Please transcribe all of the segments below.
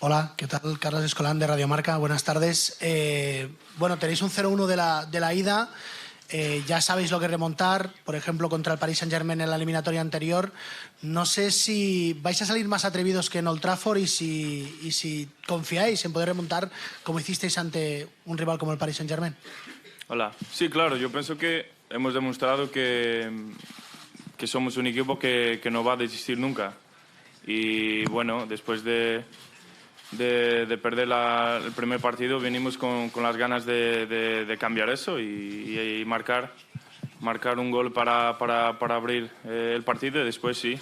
Hola, ¿qué tal? Carlos Escolán de Radio Marca, buenas tardes. Bueno, tenéis un 0-1 de la ida, ya sabéis lo que remontar, por ejemplo, contra el Paris Saint-Germain en la eliminatoria anterior. No sé si vais a salir más atrevidos que en Old Trafford y si confiáis en poder remontar como hicisteis ante un rival como el Paris Saint-Germain. Hola. Sí, claro, yo pienso que hemos demostrado que somos un equipo que no va a desistir nunca. Y bueno, después de perder el primer partido, venimos con las ganas de cambiar eso y marcar un gol para abrir el partido y después sí,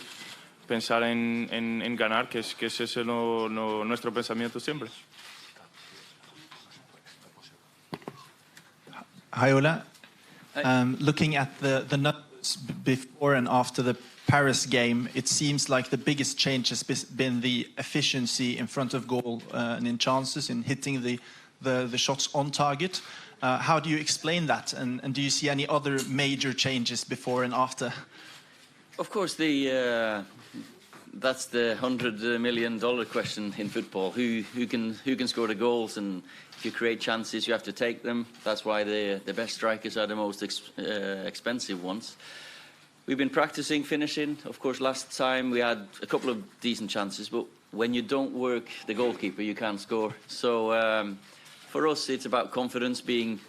pensar en ganar, que es ese nuestro pensamiento siempre. Hi, Ola. Looking at the numbers before and after the Paris game, it seems like the biggest change has been the efficiency in front of goal and in chances, in hitting the shots on target. How do you explain that? And do you see any other major changes before and after? Of course, that's the $100 million question in football. Who can score the goals? And if you create chances, you have to take them. That's why the best strikers are the most expensive ones. We've been practicing finishing. Of course, last time we had a couple of decent chances, but when you don't work the goalkeeper, you can't score. So for us, it's about confidence, being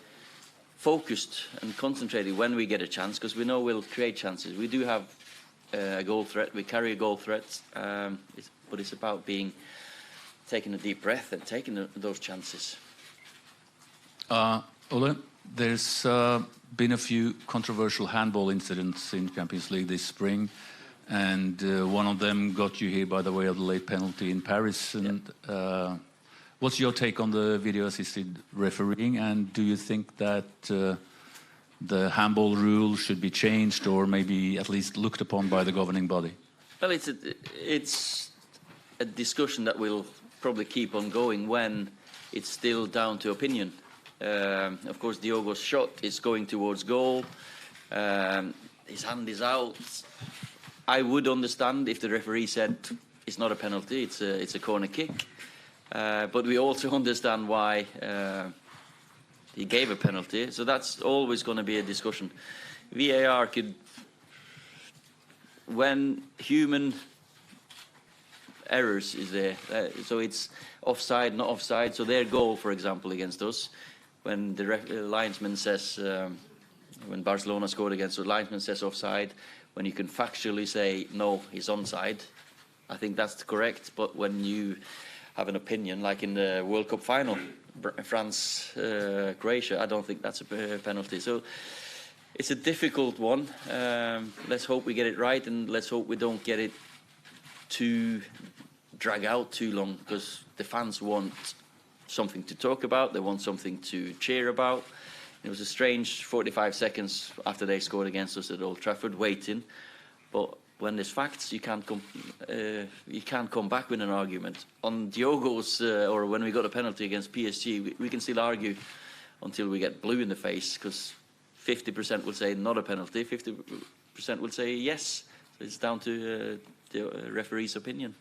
focused and concentrated when we get a chance, because we know we'll create chances. We do have a goal threat. We carry a goal threat, but it's about taking a deep breath and taking those chances. Ole, there's been a few controversial handball incidents in Champions League this spring, and one of them got you here by the way of the late penalty in Paris. And what's your take on the video-assisted refereeing, and do you think that the handball rule should be changed or maybe at least looked upon by the governing body? Well, it's a discussion that will probably keep on going when it's still down to opinion. Of course, Diogo's shot is going towards goal. His hand is out. I would understand if the referee said it's not a penalty, it's a corner kick. But we also understand why he gave a penalty. So that's always going to be a discussion. VAR could, when human errors is there, so it's offside, not offside. So their goal, for example, against us, when the linesman says, when Barcelona scored against us, the linesman says offside, when you can factually say, no, he's onside, I think that's correct. But when you have an opinion, like in the World Cup final, France-Croatia, I don't think that's a penalty. So it's a difficult one. Let's hope we get it right, and let's hope we don't get it to drag out too long, because the fans want something to talk about, they want something to cheer about. It was a strange 45 seconds after they scored against us at Old Trafford, waiting. But when there's facts, you can't come back with an argument. On Diogo's, or when we got a penalty against PSG, we can still argue until we get blue in the face, because 50% will say not a penalty, 50% will say yes. So it's down to the referee's opinion.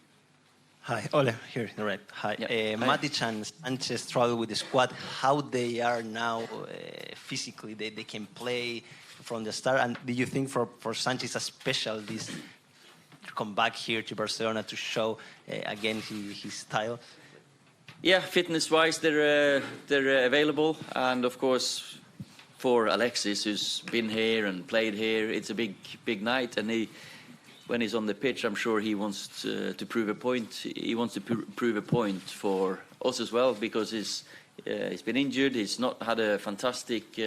Hi, Ole, here, right. Hi. Yeah. Matic and Sanchez struggle with the squad. How they are now physically, they can play from the start. And do you think for Sanchez a special this to come back here to Barcelona to show again his style? Yeah, fitness-wise, they're available, and of course, for Alexis, who's been here and played here, it's a big night, and when he's on the pitch, I'm sure he wants to prove a point. He wants to prove a point for us as well, because he's been injured. He's not had a fantastic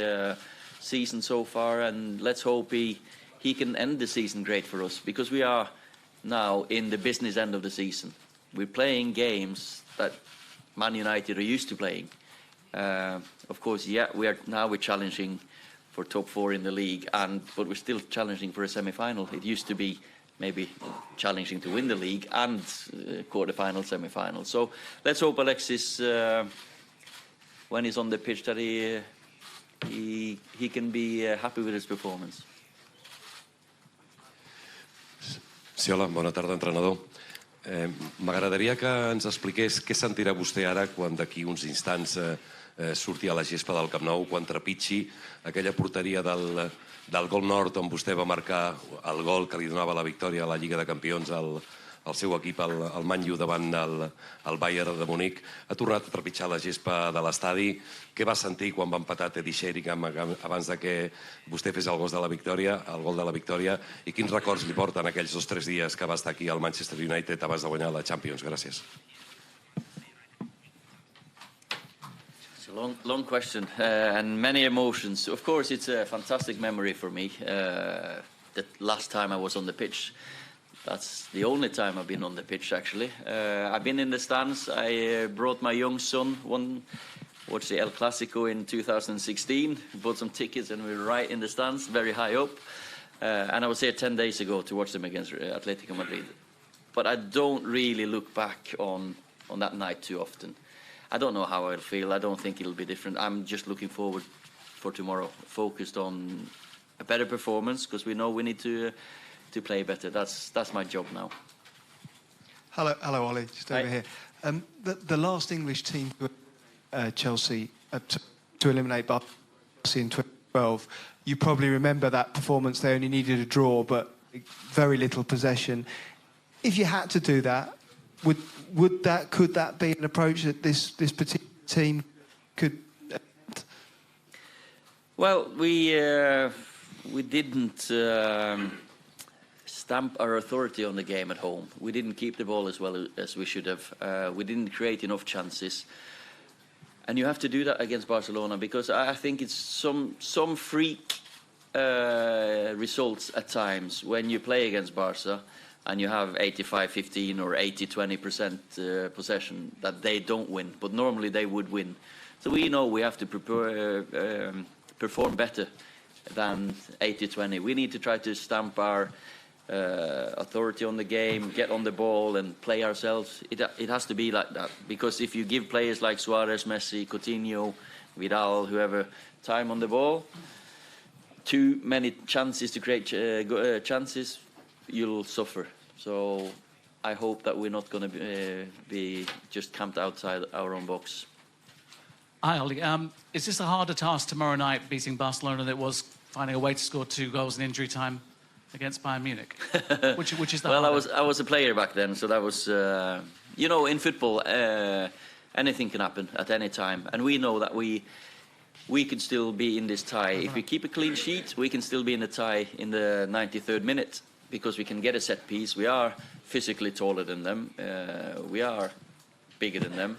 season so far, and let's hope he can end the season great for us, because we are now in the business end of the season. We're playing games that Man United are used to playing. Of course, yeah, we're challenging for top 4 in the league, but we're still challenging for a semi-final. It used to be maybe challenging to win the league and quarter-final, semi-final. So let's hope Alexis, when he's on the pitch, that he can be happy with his performance. Sí, hola, bona tarda, entrenador. M'agradaria que ens expliqués què sentirà vostè ara quan d'aquí uns instants surti a la gespa del Camp Nou, quan trepitgi aquella porteria del gol nord on vostè va marcar el gol que li donava la victòria a la Lliga de Campions al seu equip, el Man U, davant el Bayern de Munic. Ha tornat a trepitjar la gespa de l'estadi. Què va sentir quan va empatar Teddy Sheringham abans de que vostè fes el gol de la victòria, i quins records li porten aquells 2 o 3 dies que va estar aquí al Manchester United abans de guanyar la Champions? Gràcies. It's a long question and many emotions. Of course, it's a fantastic memory for me. The last time I was on the pitch. That's the only time I've been on the pitch, actually. I've been in the stands. I brought my young son watch the El Clasico in 2016. Bought some tickets and we were right in the stands, very high up. And I was here 10 days ago to watch them against Atletico Madrid. But I don't really look back on that night too often. I don't know how I'll feel. I don't think it'll be different. I'm just looking forward for tomorrow, focused on a better performance, because we know we need to play better. That's my job now. Hello, Ole. Just over here. The last English team Chelsea to eliminate Barca in 2012. You probably remember that performance. They only needed a draw, but very little possession. If you had to do that, could that be an approach that this particular team could? Well, we didn't stamp our authority on the game at home. We didn't keep the ball as well as we should have. We didn't create enough chances. And you have to do that against Barcelona, because I think it's some freak results at times when you play against Barca and you have 85-15 or 80-20% possession, that they don't win. But normally they would win. So we know we have to perform better than 80-20. We need to try to stamp our authority on the game, get on the ball and play ourselves. It has to be like that, because if you give players like Suarez, Messi, Coutinho, Vidal, whoever, time on the ball, too many chances to create chances, you'll suffer. So I hope that we're not going to be just camped outside our own box. Hi, Ole. Is this a harder task tomorrow night, beating Barcelona, than it was finding a way to score 2 goals in injury time against Bayern Munich? Which is the well, harder? I was a player back then, so that was, in football, anything can happen at any time. And we know that we can still be in this tie. If we keep a clean sheet, we can still be in the tie in the 93rd minute, because we can get a set piece. We are physically taller than them. We are bigger than them.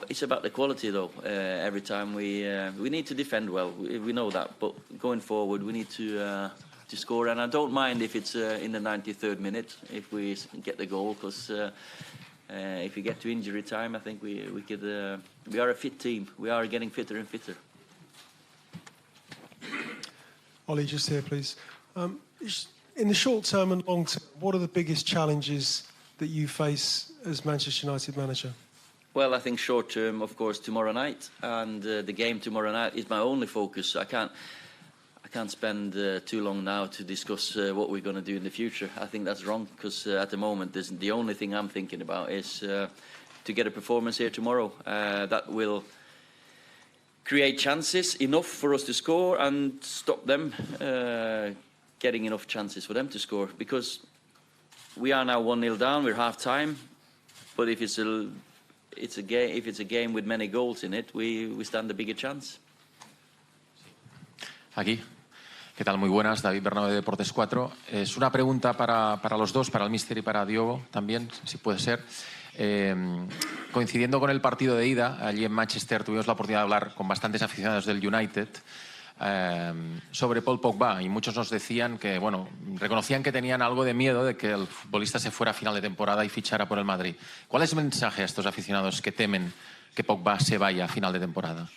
It's about the quality, though. Every time we need to defend well. We know that, but going forward, we need to score. And I don't mind if it's in the 93rd minute if we get the goal, because if we get to injury time, I think we could. We are a fit team. We are getting fitter and fitter. Ole, just here, please. In the short term and long term, what are the biggest challenges that you face as Manchester United manager? Well, I think short term, of course, tomorrow night, and the game tomorrow night is my only focus. I can't spend too long now to discuss what we're going to do in the future. I think that's wrong, because at the moment, the only thing I'm thinking about is to get a performance here tomorrow that will create chances enough for us to score and stop them getting enough chances for them to score. Because we are now 1-0 down, we're half time, but if it's a game with many goals in it, we stand a bigger chance. Aquí. ¿Qué tal? Muy buenas, David Bernabé de Deportes 4. Es una pregunta para los dos, para el míster y para Diogo también, si puede ser. Coincidiendo con el partido de ida, allí en Manchester tuvimos la oportunidad de hablar con bastantes aficionados del United sobre Paul Pogba, y muchos nos decían que, bueno, reconocían que tenían algo de miedo de que el futbolista se fuera a final de temporada y fichara por el Madrid. ¿Cuál es el mensaje a estos aficionados que temen que Pogba se vaya a final de temporada?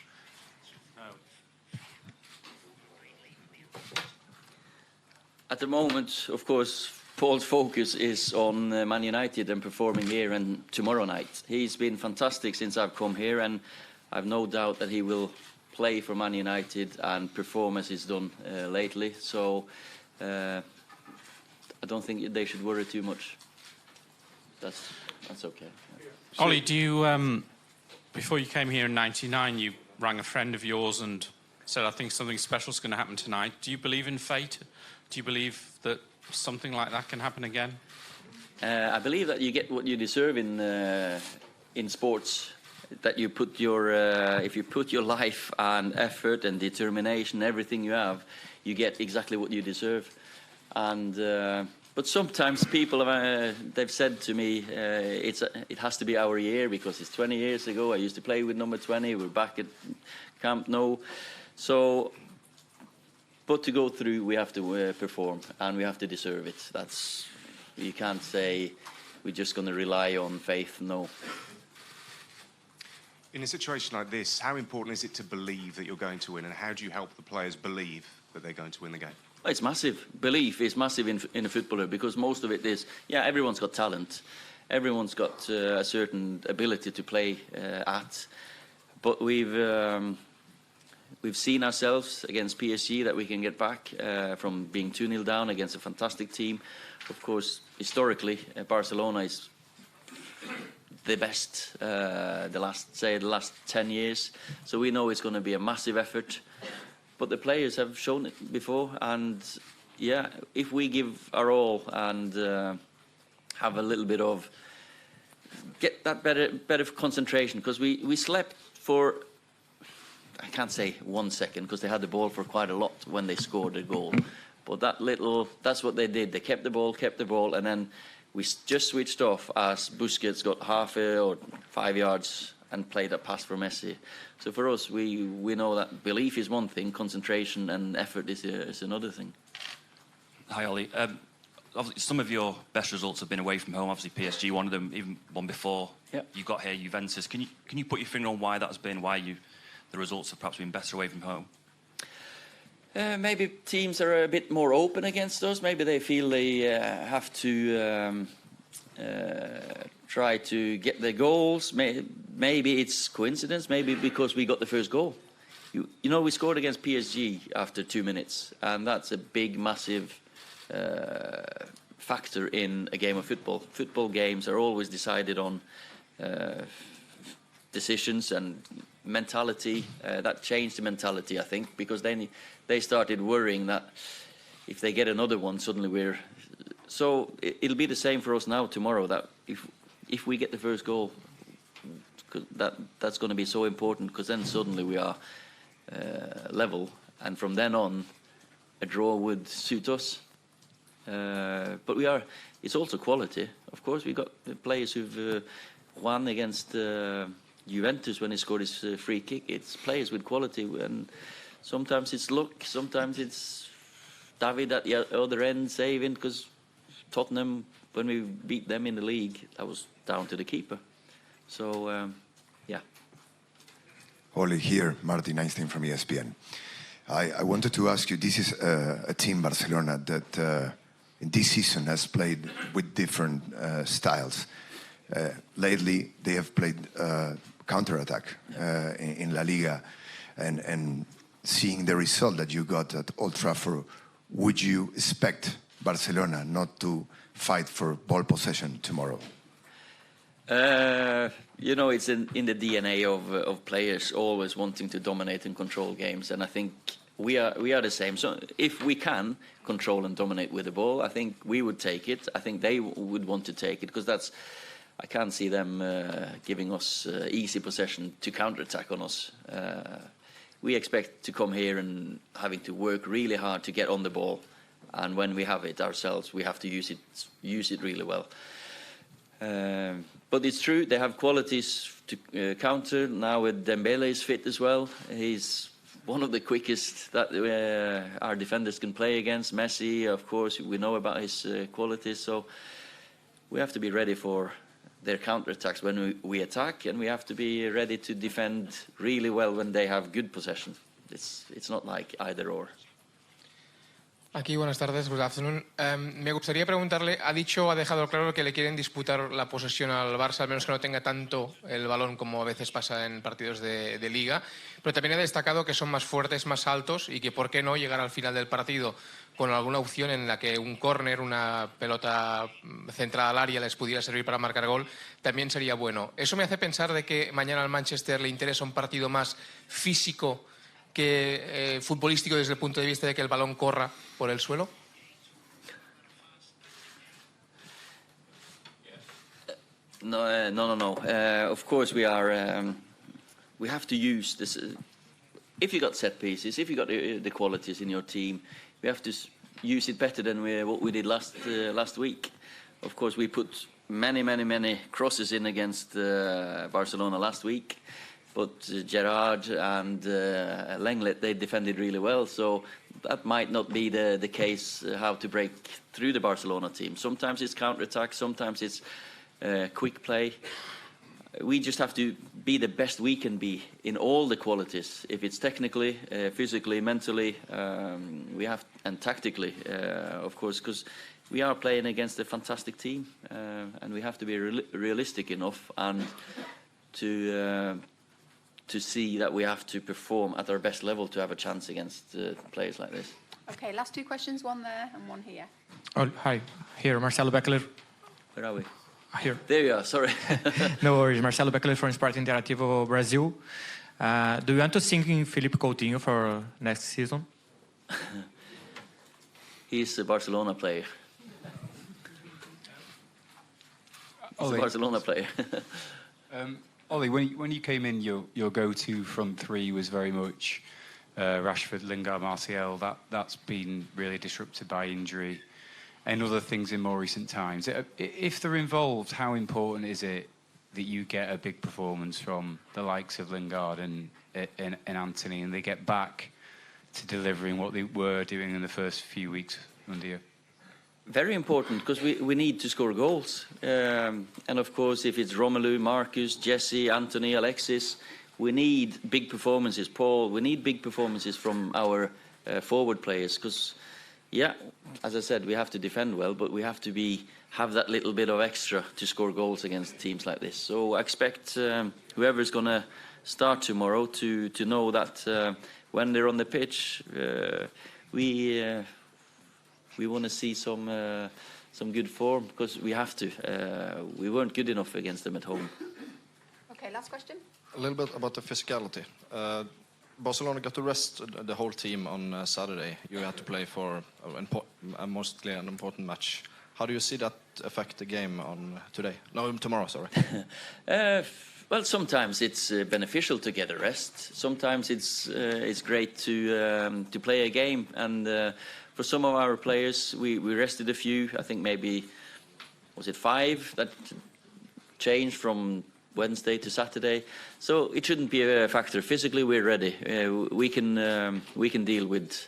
At the moment, of course, Paul's focus is on Man United and performing here and tomorrow night. He's been fantastic since I've come here, and I've no doubt that he will play for Man United and perform as he's done lately. So I don't think they should worry too much. that's okay. Ollie, do you, before you came here in '99, you rang a friend of yours and said, I think something special is going to happen tonight. Do you believe in fate? Do you believe that something like that can happen again? I believe that you get what you deserve in sports. That you put your, if you put your life and effort and determination, everything you have, you get exactly what you deserve. And but sometimes people they've said to me, it has to be our year because it's 20 years ago. I used to play with number 20. We're back at Camp Nou. So, but to go through, we have to perform and we have to deserve it. You can't say we're just going to rely on faith. No. In a situation like this, how important is it to believe that you're going to win, and how do you help the players believe that they're going to win the game? It's massive. Belief is massive in a footballer because most of it is, everyone's got talent. Everyone's got a certain ability to play at. But we've seen ourselves against PSG that we can get back from being 2-0 down against a fantastic team. Of course, historically, Barcelona is the best the last 10 years. So we know it's going to be a massive effort. But the players have shown it before. And, if we give our all and have a little bit of... Get that better concentration. Because we slept for... I can't say 1 second because they had the ball for quite a lot when they scored the goal. But that's what they did. They kept the ball, and then we just switched off as Busquets got half or 5 yards and played a pass for Messi. So for us, we know that belief is one thing, concentration and effort is another thing. Hi, Ollie. Obviously, some of your best results have been away from home. Obviously, PSG, one of them, even one before you got here, Juventus. Can you put your finger on why that has been? Why the results have perhaps been better away from home? Maybe teams are a bit more open against us. Maybe they feel they have to try to get their goals. Maybe it's coincidence. Maybe because we got the first goal. We scored against PSG after 2 minutes, and that's a big, massive factor in a game of football. Football games are always decided on decisions and mentality. That changed the mentality, I think, because then they started worrying that if they get another one, suddenly we're... So it'll be the same for us now tomorrow, that if we get the first goal, that's going to be so important, because then suddenly we are level, and from then on, a draw would suit us. But it's also quality. Of course, we got players who've won against Juventus when he scored his free kick. It's players with quality, and sometimes it's luck, sometimes it's David at the other end saving, because Tottenham, when we beat them in the league, that was down to the keeper. So, Ole here, Martin Einstein from ESPN. I wanted to ask you, this is a team, Barcelona, that in this season has played with different styles. Lately, they have played counter-attack in La Liga, and seeing the result that you got at Old Trafford, would you expect Barcelona not to fight for ball possession tomorrow? It's in the DNA of players always wanting to dominate and control games, and I think we are the same. So if we can control and dominate with the ball, I think we would take it. I think they would want to take it, because I can't see them giving us easy possession to counter-attack on us. We expect to come here and having to work really hard to get on the ball, and when we have it ourselves, we have to use it really well. But it's true, they have qualities to counter. Now with Dembele is fit as well. He's one of the quickest that our defenders can play against. Messi, of course, we know about his qualities. So we have to be ready for their counter-attacks when we attack, and we have to be ready to defend really well when they have good possession. It's not like either or. Aquí, buenas tardes, good afternoon. Me gustaría preguntarle, ha dejado claro que le quieren disputar la posesión al Barça, al menos que no tenga tanto el balón como a veces pasa en partidos de Liga, pero también ha destacado que son más fuertes, más altos y que por qué no llegar al final del partido con alguna opción en la que un córner, una pelota centrada al área les pudiera servir para marcar gol, también sería bueno. Eso me hace pensar de que mañana al Manchester le interesa un partido más físico que futbolístico desde el punto de vista de que el balón corra por el suelo. No. Of course, we have to use this. If you got set pieces, if you got the qualities in your team, we have to use it better than what we did last week. Of course, we put many crosses in against Barcelona last week. But Gerrard and Lenglet, they defended really well, so that might not be the case how to break through the Barcelona team. Sometimes it's counter-attack, sometimes it's quick play. We just have to be the best we can be in all the qualities. If it's technically, physically, mentally, and tactically, of course, because we are playing against a fantastic team, and we have to be realistic enough and to see that we have to perform at our best level to have a chance against players like this. Okay, last two questions, one there and one here. Oh, hi, here, Marcelo Beckler. Where are we? Here. There you are, sorry. No worries, Marcelo Beckler from Esporte Interativo Brazil. Do you want to sing in Felipe Coutinho for next season? He's a Barcelona player. He's a Barcelona player. Ollie, when you came in, your go-to front three was very much Rashford, Lingard, Martial. That's been really disrupted by injury and other things in more recent times. If they're involved, how important is it that you get a big performance from the likes of Lingard and Anthony, and they get back to delivering what they were doing in the first few weeks under you? Very important, because we need to score goals. And of course, if it's Romelu, Marcus, Jesse, Anthony, Alexis, we need big performances. Paul, we need big performances from our forward players. Because, yeah, as I said, we have to defend well, but we have to have that little bit of extra to score goals against teams like this. So I expect whoever's going to start tomorrow to know that when they're on the pitch, we want to see some good form, because we have to. We weren't good enough against them at home. Okay, last question. A little bit about the physicality. Barcelona got to rest the whole team on Saturday. You had to play for mostly an important match. How do you see that affect the game on today? No, tomorrow, sorry. Well, sometimes it's beneficial to get a rest. Sometimes it's great to play a game, and for some of our players, we rested a few. I think maybe, was it 5 that changed from Wednesday to Saturday? So it shouldn't be a factor. Physically, we're ready. We can deal with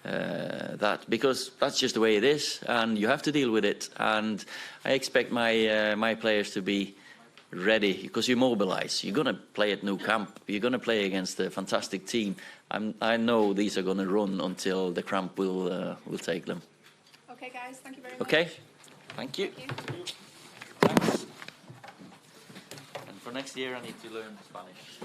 that, because that's just the way it is, and you have to deal with it. And I expect my players to be ready, because you mobilize. You're going to play at Nou Camp. You're going to play against a fantastic team. I know these are going to run until the cramp will take them. Okay, guys, thank you very much. Okay, thank you. Thanks. And for next year, I need to learn Spanish.